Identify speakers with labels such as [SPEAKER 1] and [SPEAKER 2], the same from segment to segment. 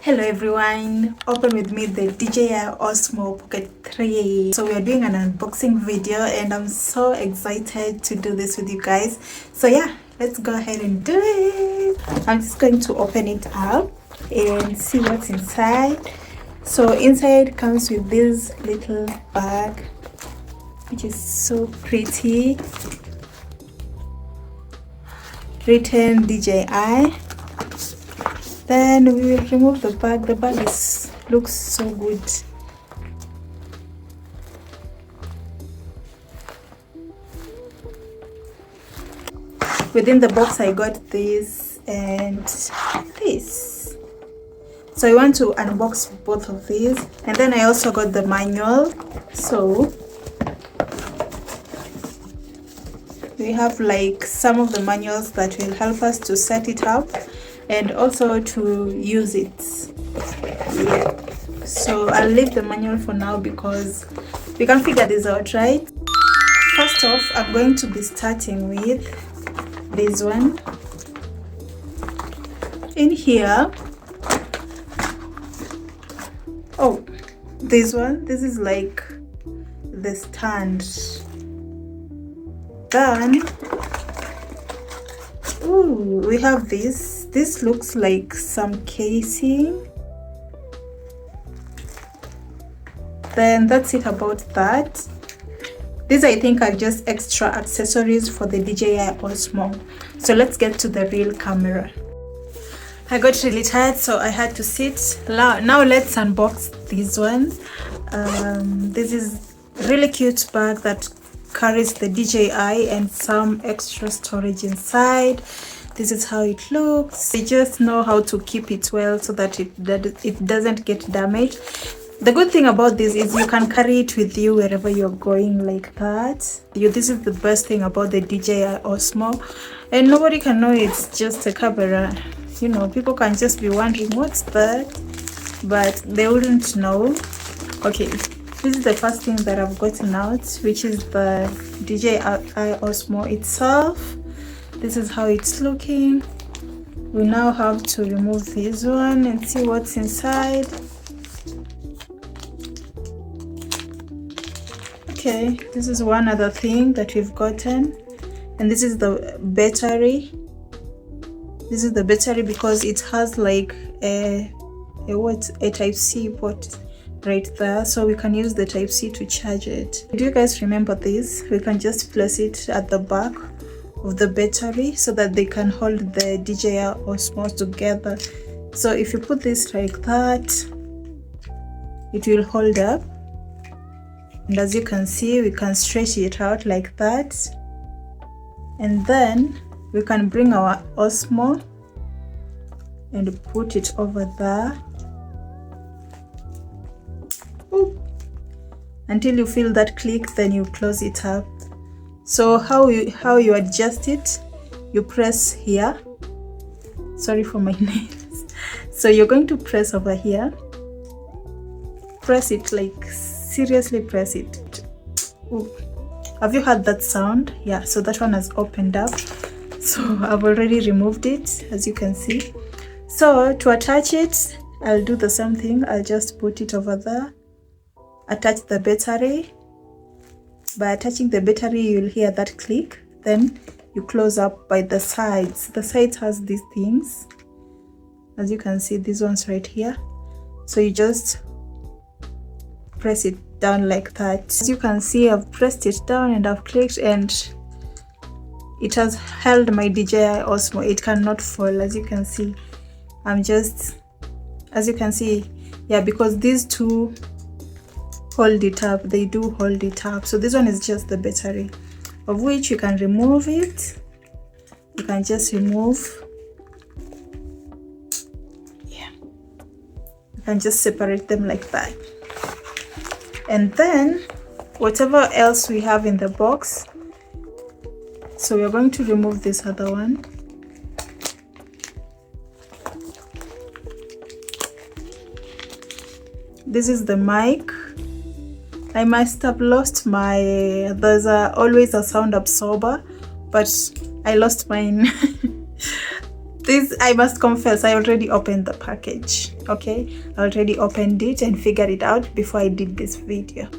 [SPEAKER 1] Hello everyone, open with me the DJI Osmo Pocket 3. So we are doing an unboxing video and I'm so excited to do this with you guys. So yeah, let's go ahead and do it. I'm just going to open it up and see what's inside. So inside comes with this little bag, which is so pretty. Written DJI. Then we will remove the bag. The bag looks so good. Within the box I got this and this. So I want to unbox both of these. And then I also got the manual. So we have like some of the manuals that will help us to set it up and also to use it. Yeah. So I'll leave the manual for now because we can figure this out, right? First off, I'm going to be starting with this one. In here, oh, this one, this is like the stand. Then we have this. This looks like some casing. Then that's it about that. These I think are just extra accessories for the DJI Osmo. So let's get to the real camera. I got really tired, so I had to sit. Now let's unbox this one. This is a really cute bag that carries the DJI and some extra storage inside. This is how it looks. You just know how to keep it well so that it doesn't get damaged. The good thing about this is you can carry it with you wherever you're going, like that. This is the best thing about the DJI Osmo, and nobody can know it's just a camera. You know, people can just be wondering what's that, but they wouldn't know. Okay, this is the first thing that I've gotten out, which is the DJI Osmo itself. This is how it's looking. We now have to remove this one and see what's inside. Okay, this is one other thing that we've gotten, and this is the battery. This is the battery because it has like a Type-C port right there, so we can use the Type-C to charge it. Do you guys remember this? We can just place it at the back of the battery so that they can hold the DJI Osmo together. So if you put this like that, it will hold up, and as you can see, we can stretch it out like that, and then we can bring our Osmo and put it over there. Until you feel that click, then you close it up. So how you adjust it, you press here. Sorry for my nails. So you're going to press over here. Press it, like seriously press it. Ooh. Have you heard that sound? Yeah, so that one has opened up. So I've already removed it, as you can see. So to attach it, I'll do the same thing. I'll just put it over there. Attach the battery. By attaching the battery, you'll hear that click. Then you close up by the sides. The sides has these things. As you can see, these ones right here. So you just press it down like that. As you can see, I've pressed it down and I've clicked, and it has held my DJI Osmo. It cannot fall, as you can see. As you can see, yeah, because these two hold it up, they do hold it up. So this one is just the battery, of which you can remove it. You can just remove, yeah, you can just separate them like that. And then whatever else we have in the box, so we're going to remove this other one. This is the mic. I must have lost my, there's always a sound absorber, but I lost mine. This, I must confess, I already opened the package. Okay, I already opened it and figured it out before I did this video.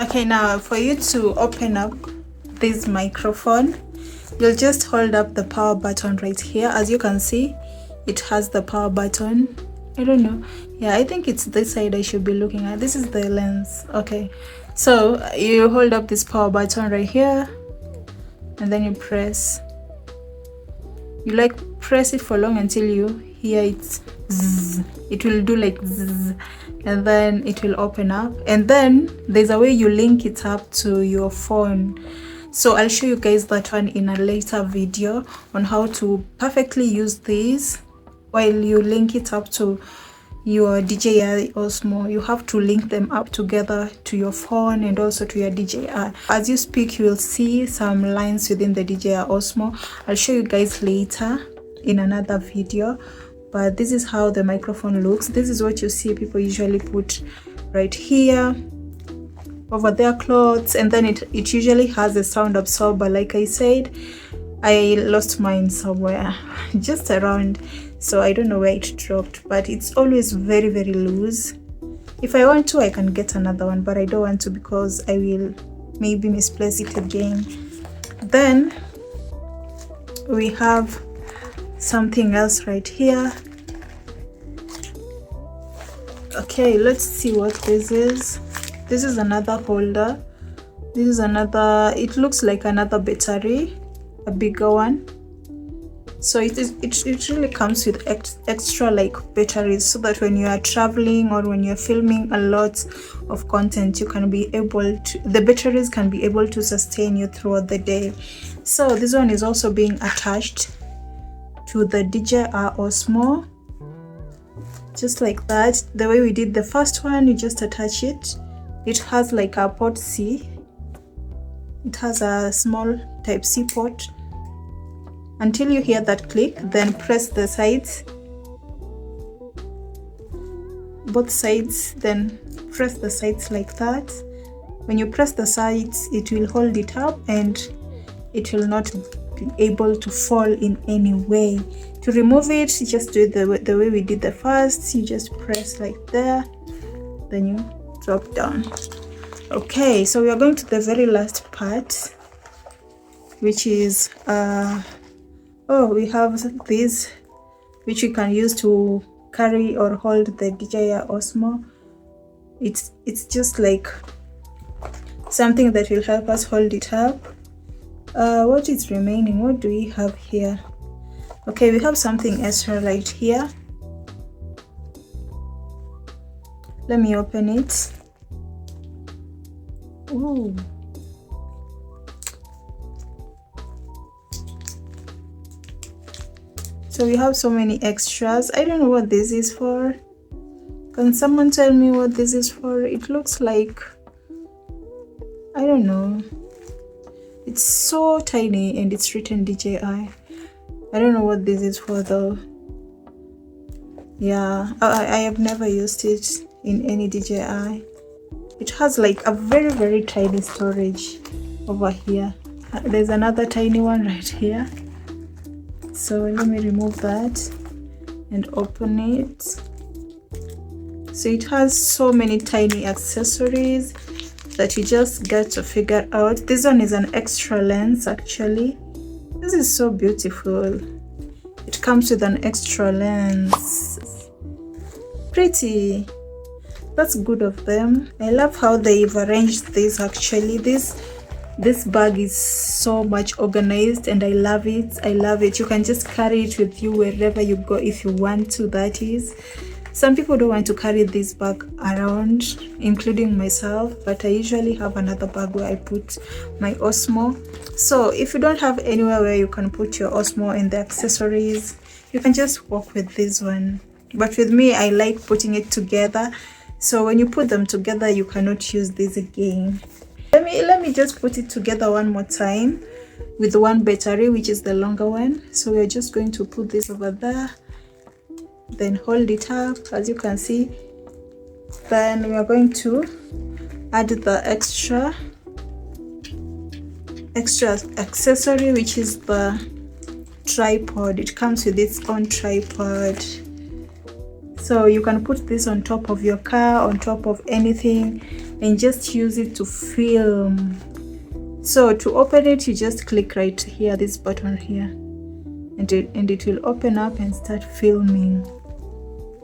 [SPEAKER 1] Okay, now for you to open up this microphone, you'll just hold up the power button right here. As you can see, it has the power button. I don't know, yeah, I think it's this side I should be looking at. This is the lens. Okay, so you hold up this power button right here, and then you press. You like press it for long until you hear it zzz. It will do like zzz, and then it will open up, and then there's a way you link it up to your phone. So I'll show you guys that one in a later video on how to perfectly use this while you link it up to your DJI Osmo. You have to link them up together to your phone and also to your DJI. As you speak, you will see some lines within the DJI Osmo. I'll show you guys later in another video, but this is how the microphone looks. This is what you see people usually put right here over their clothes, and then it usually has a sound absorber. Like I said, I lost mine somewhere just around, so I don't know where it dropped, but it's always very, very loose. If I want to, I can get another one, but I don't want to because I will maybe misplace it again. Then we have something else right here. Okay, let's see what this is. This is another holder. This is another, it looks like another battery, a bigger one. So it really comes with extra like batteries, so that when you are traveling or when you're filming a lot of content, you can be able to, the batteries can be able to sustain you throughout the day. So this one is also being attached to the DJI Osmo, just like that. The way we did the first one, you just attach it. It has like a port C. It has a small type C port. Until you hear that click, then press the sides, both sides, then press the sides like that. When you press the sides, it will hold it up and it will not be able to fall in any way. To remove it, you just do it the way we did the first. You just press like there, then you drop down. Okay, so we are going to the very last part, which is we have this, which you can use to carry or hold the DJI Osmo. It's just like something that will help us hold it up. What is remaining? What do we have here? Okay, we have something extra right here. Let me open it. Ooh. So we have so many extras. I don't know what this is for. Can someone tell me what this is for? It looks like, I don't know. It's so tiny and it's written DJI. I don't know what this is for though. Yeah, I have never used it in any DJI. It has like a very, very tiny storage over here. There's another tiny one right here. So let me remove that and open it. So it has so many tiny accessories that you just get to figure out. This one is an extra lens actually. This is so beautiful. It comes with an extra lens. Pretty. That's good of them. I love how they've arranged this actually. This bag is so much organized and I love it. I love it. You can just carry it with you wherever you go if you want to, that is. Some people don't want to carry this bag around, including myself, but I usually have another bag where I put my Osmo. So if you don't have anywhere where you can put your Osmo and the accessories, you can just walk with this one. But with me, I like putting it together. So when you put them together, you cannot use this again. Let me just put it together one more time with one battery, which is the longer one. So we're just going to put this over there, then hold it up, as you can see. Then we are going to add the extra accessory, which is the tripod. It comes with its own tripod. So you can put this on top of your car, on top of anything, and just use it to film. So to open it, you just click right here, this button here, and it will open up and start filming.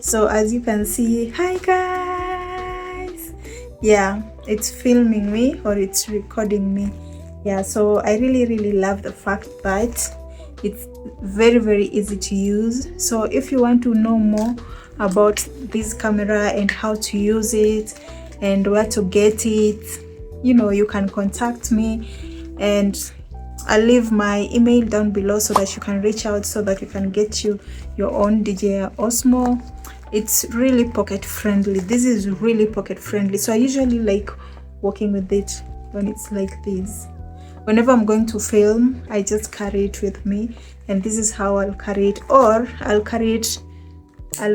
[SPEAKER 1] So as you can see, hi guys, yeah, it's filming me, or it's recording me. Yeah, so I really love the fact that it's very easy to use. So if you want to know more about this camera and how to use it and where to get it, you know, you can contact me, and I'll leave my email down below so that you can reach out, so that you can get your own DJI Osmo. It's really pocket friendly. This is really pocket friendly. So I usually like working with it when it's like this. Whenever I'm going to film, I just carry it with me, and this is how I'll carry it. Or I'll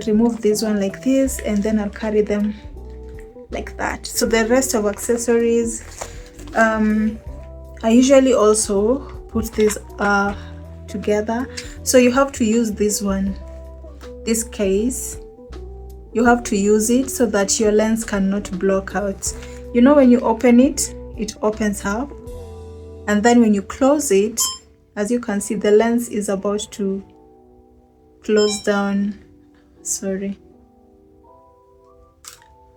[SPEAKER 1] remove this one like this, and then I'll carry them like that. So the rest of accessories, I usually also put this together. So you have to use this one, this case. You have to use it so that your lens cannot block out. You know, when you open it, it opens up, and then when you close it, as you can see, the lens is about to close down. Sorry,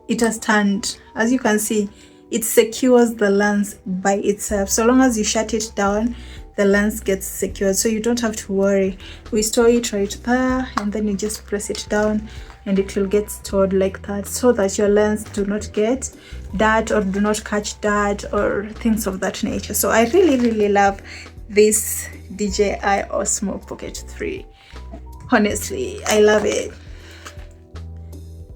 [SPEAKER 1] it has turned. As you can see, it secures the lens by itself. So long as you shut it down, the lens gets secured, so you don't have to worry. We store it right there, and then you just press it down and it will get stored like that, so that your lens do not get dirt or do not catch dirt or things of that nature. So I really love this DJI Osmo Pocket 3. Honestly, I love it.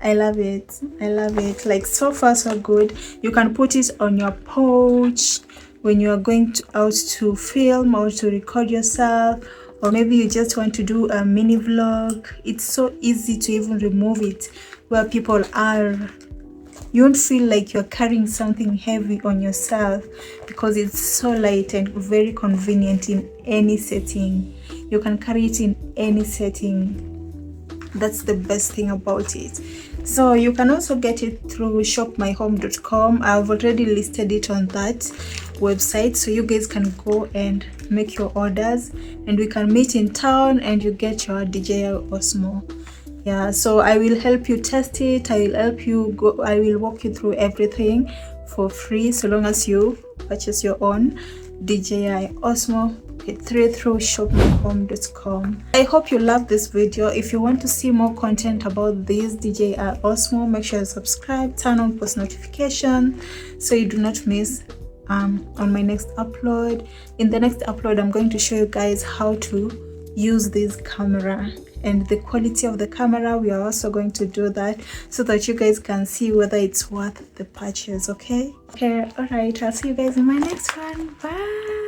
[SPEAKER 1] I love it. Like, so far so good. You can put it on your pouch when you are going out to film or to record yourself, or maybe you just want to do a mini vlog. It's so easy to even remove it where people are. You won't feel like you're carrying something heavy on yourself, because it's so light and very convenient in any setting. You can carry it in any setting. That's the best thing about it. So you can also get it through shopmyhome.com. I've already listed it on that website, so you guys can go and make your orders, and we can meet in town and you get your DJI Osmo. Yeah, so I will help you test it. I will help you go. I will walk you through everything for free, so long as you purchase your own DJI Osmo 3 through shopmyhome.com. I hope you love this video. If you want to see more content about this DJI Osmo, make sure you subscribe, turn on post notification so you do not miss on my next upload. In the next upload, I'm going to show you guys how to use this camera and the quality of the camera. We are also going to do that so that you guys can see whether it's worth the purchase. Okay, all right, I'll see you guys in my next one. Bye.